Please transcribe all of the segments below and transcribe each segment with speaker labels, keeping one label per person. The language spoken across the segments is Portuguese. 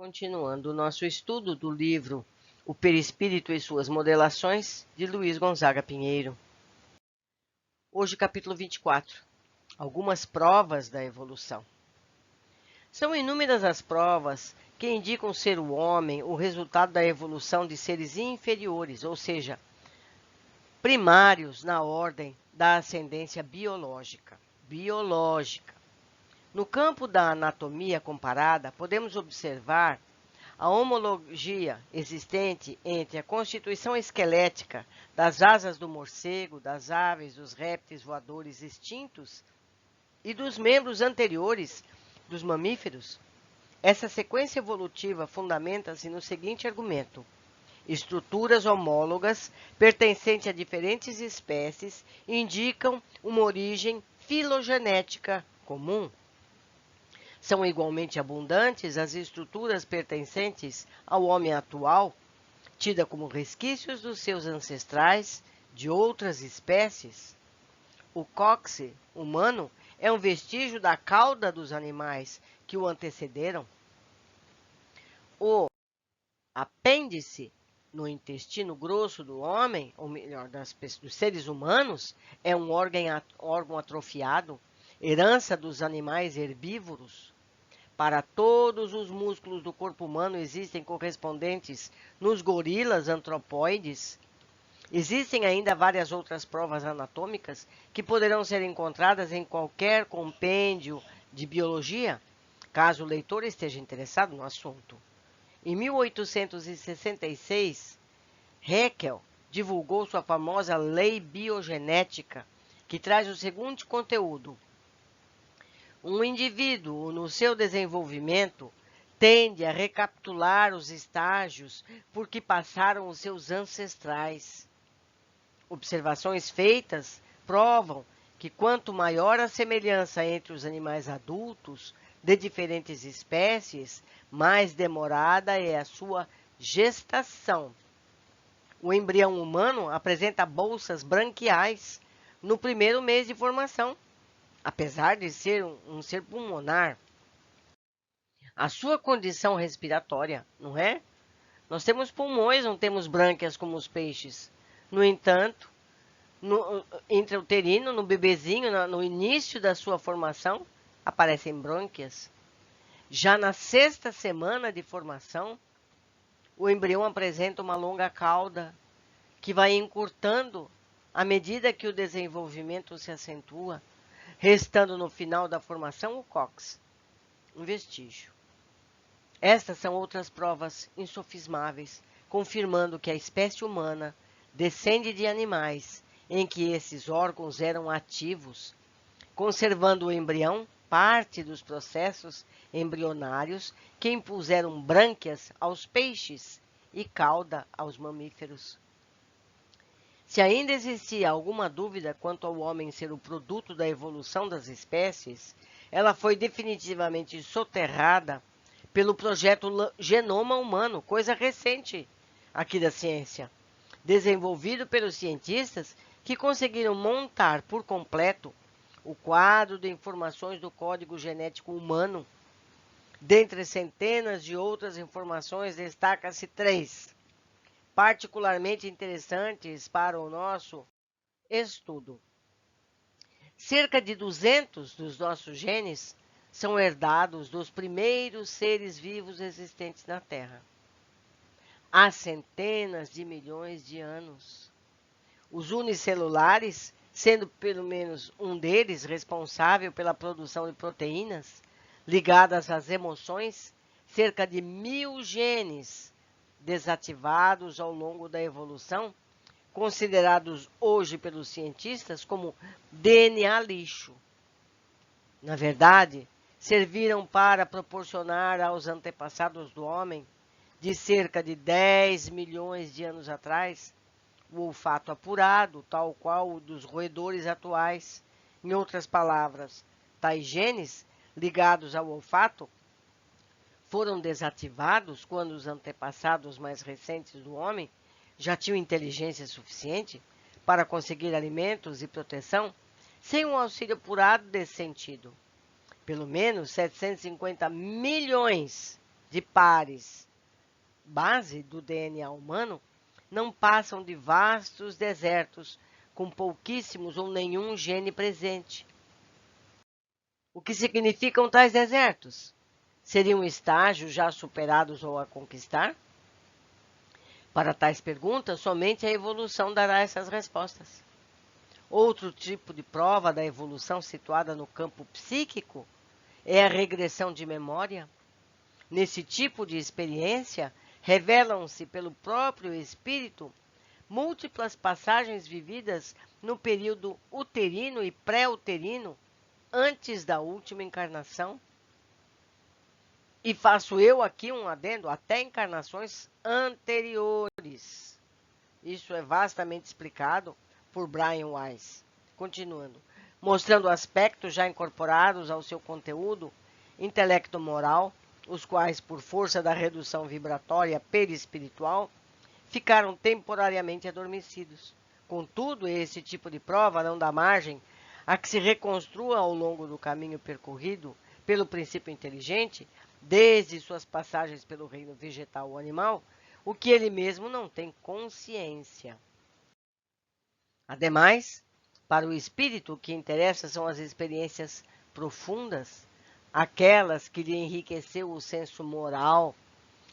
Speaker 1: Continuando o nosso estudo do livro O Perispírito e Suas Modelações, de Luiz Gonzaga Pinheiro. Hoje, capítulo 24. Algumas provas da evolução. São inúmeras as provas que indicam ser o homem o resultado da evolução de seres inferiores, ou seja, primários na ordem da ascendência biológica. No campo da anatomia comparada, podemos observar a homologia existente entre a constituição esquelética das asas do morcego, das aves, dos répteis voadores extintos e dos membros anteriores dos mamíferos. Essa sequência evolutiva fundamenta-se no seguinte argumento: estruturas homólogas pertencentes a diferentes espécies indicam uma origem filogenética comum. São igualmente abundantes as estruturas pertencentes ao homem atual, tida como resquícios dos seus ancestrais de outras espécies. O cóccix humano é um vestígio da cauda dos animais que o antecederam. O apêndice no intestino grosso do homem, ou melhor, dos seres humanos, é um órgão atrofiado, herança dos animais herbívoros. Para todos os músculos do corpo humano existem correspondentes nos gorilas antropóides. Existem ainda várias outras provas anatômicas que poderão ser encontradas em qualquer compêndio de biologia, caso o leitor esteja interessado no assunto. Em 1866, Haeckel divulgou sua famosa Lei Biogenética, que traz o seguinte conteúdo: um indivíduo, no seu desenvolvimento, tende a recapitular os estágios por que passaram os seus ancestrais. Observações feitas provam que quanto maior a semelhança entre os animais adultos de diferentes espécies, mais demorada é a sua gestação. O embrião humano apresenta bolsas branquiais no primeiro mês de formação, apesar de ser um ser pulmonar. A sua condição respiratória, não é? Nós temos pulmões, não temos brânquias como os peixes. No entanto, no intrauterino, no bebezinho, no início da sua formação, aparecem brânquias. Já na 6ª semana de formação, o embrião apresenta uma longa cauda que vai encurtando à medida que o desenvolvimento se acentua, restando no final da formação o cóccix, um vestígio. Estas são outras provas insofismáveis, confirmando que a espécie humana descende de animais em que esses órgãos eram ativos, conservando o embrião parte dos processos embrionários que impuseram brânquias aos peixes e cauda aos mamíferos. Se ainda existia alguma dúvida quanto ao homem ser o produto da evolução das espécies, ela foi definitivamente soterrada pelo projeto Genoma Humano, coisa recente aqui da ciência, desenvolvido pelos cientistas que conseguiram montar por completo o quadro de informações do código genético humano. Dentre centenas de outras informações, destaca-se 3, particularmente interessantes para o nosso estudo. Cerca de 200 dos nossos genes são herdados dos primeiros seres vivos existentes na Terra, há centenas de milhões de anos. Os unicelulares, sendo pelo menos um deles responsável pela produção de proteínas ligadas às emoções, cerca de 1000 genes desativados ao longo da evolução, considerados hoje pelos cientistas como DNA lixo. Na verdade, serviram para proporcionar aos antepassados do homem, de cerca de 10 milhões de anos atrás, o olfato apurado, tal qual o dos roedores atuais. Em outras palavras, tais genes ligados ao olfato foram desativados quando os antepassados mais recentes do homem já tinham inteligência suficiente para conseguir alimentos e proteção sem um auxílio apurado desse sentido. Pelo menos 750 milhões de pares base do DNA humano não passam de vastos desertos com pouquíssimos ou nenhum gene presente. O que significam tais desertos? Seriam estágios já superados ou a conquistar? Para tais perguntas, somente a evolução dará essas respostas. Outro tipo de prova da evolução situada no campo psíquico é a regressão de memória. Nesse tipo de experiência, revelam-se pelo próprio espírito múltiplas passagens vividas no período uterino e pré-uterino, antes da última encarnação. E faço eu aqui um adendo, até encarnações anteriores. Isso é vastamente explicado por Brian Weiss. Continuando, mostrando aspectos já incorporados ao seu conteúdo intelecto-moral, os quais, por força da redução vibratória perispiritual, ficaram temporariamente adormecidos. Contudo, esse tipo de prova não dá margem a que se reconstrua ao longo do caminho percorrido pelo princípio inteligente, desde suas passagens pelo reino vegetal ou animal, o que ele mesmo não tem consciência. Ademais, para o espírito, o que interessa são as experiências profundas, aquelas que lhe enriqueceu o senso moral,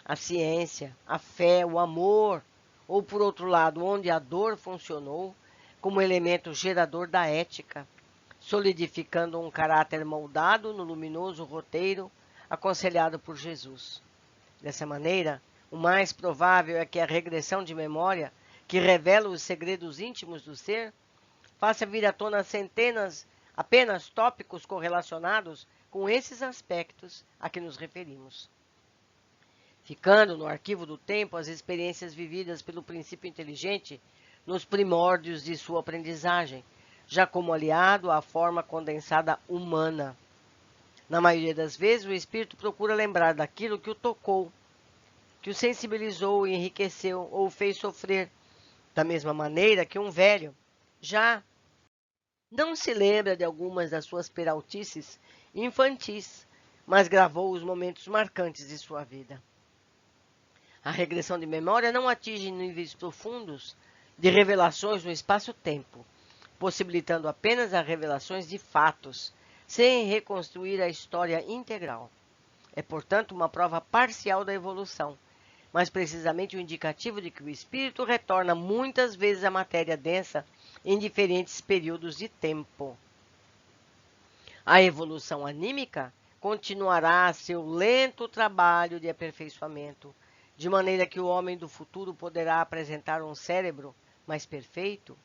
Speaker 1: a ciência, a fé, o amor, ou por outro lado, onde a dor funcionou como elemento gerador da ética, solidificando um caráter moldado no luminoso roteiro aconselhado por Jesus. Dessa maneira, o mais provável é que a regressão de memória, que revela os segredos íntimos do ser, faça vir à tona centenas apenas tópicos correlacionados com esses aspectos a que nos referimos. Ficando no arquivo do tempo as experiências vividas pelo princípio inteligente nos primórdios de sua aprendizagem, já como aliado à forma condensada humana. Na maioria das vezes, o espírito procura lembrar daquilo que o tocou, que o sensibilizou e enriqueceu ou o fez sofrer, da mesma maneira que um velho já não se lembra de algumas das suas peraltices infantis, mas gravou os momentos marcantes de sua vida. A regressão de memória não atinge níveis profundos de revelações no espaço-tempo, possibilitando apenas as revelações de fatos, sem reconstruir a história integral. É, portanto, uma prova parcial da evolução, mas precisamente o indicativo de que o espírito retorna muitas vezes à matéria densa em diferentes períodos de tempo. A evolução anímica continuará seu lento trabalho de aperfeiçoamento, de maneira que o homem do futuro poderá apresentar um cérebro mais perfeito,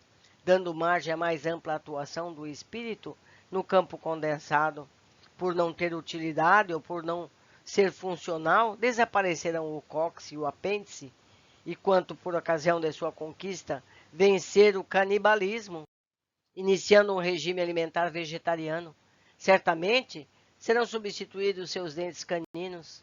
Speaker 1: dando margem à mais ampla atuação do espírito no campo condensado. Por não ter utilidade ou por não ser funcional, desaparecerão o cóccix e o apêndice, e quanto por ocasião de sua conquista vencer o canibalismo, iniciando um regime alimentar vegetariano, certamente serão substituídos seus dentes caninos.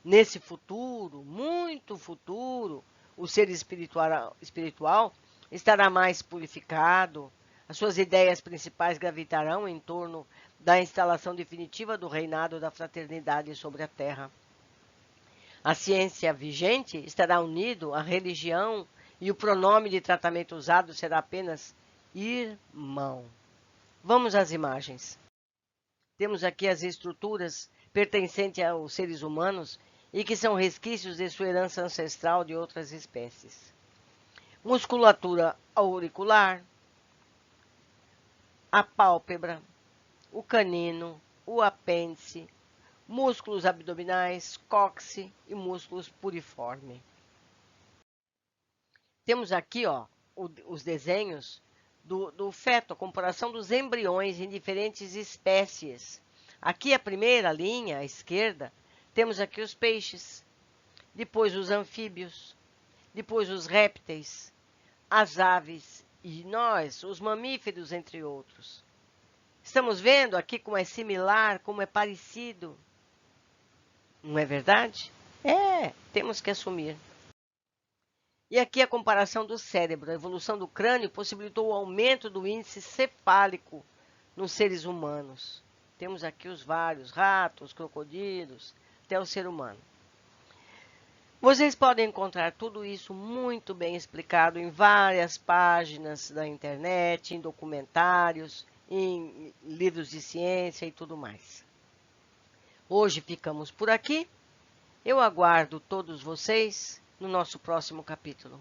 Speaker 1: Nesse futuro, muito futuro, o ser espiritual estará mais purificado, as suas ideias principais gravitarão em torno da instalação definitiva do reinado da fraternidade sobre a Terra. A ciência vigente estará unido à religião e o pronome de tratamento usado será apenas irmão. Vamos às imagens. Temos aqui as estruturas pertencentes aos seres humanos e que são resquícios de sua herança ancestral de outras espécies. Musculatura auricular, a pálpebra, o canino, o apêndice, músculos abdominais, cóccix e músculos puriforme. Temos aqui os desenhos do feto, a comparação dos embriões em diferentes espécies. Aqui a primeira linha, à esquerda, temos aqui os peixes, depois os anfíbios, depois os répteis, as aves e nós, os mamíferos, entre outros. Estamos vendo aqui como é similar, como é parecido. Não é verdade? Temos que assumir. E aqui a comparação do cérebro. A evolução do crânio possibilitou o aumento do índice cefálico nos seres humanos. Temos aqui os vários ratos, crocodilos, até o ser humano. Vocês podem encontrar tudo isso muito bem explicado em várias páginas da internet, em documentários, em livros de ciência e tudo mais. Hoje ficamos por aqui. Eu aguardo todos vocês no nosso próximo capítulo.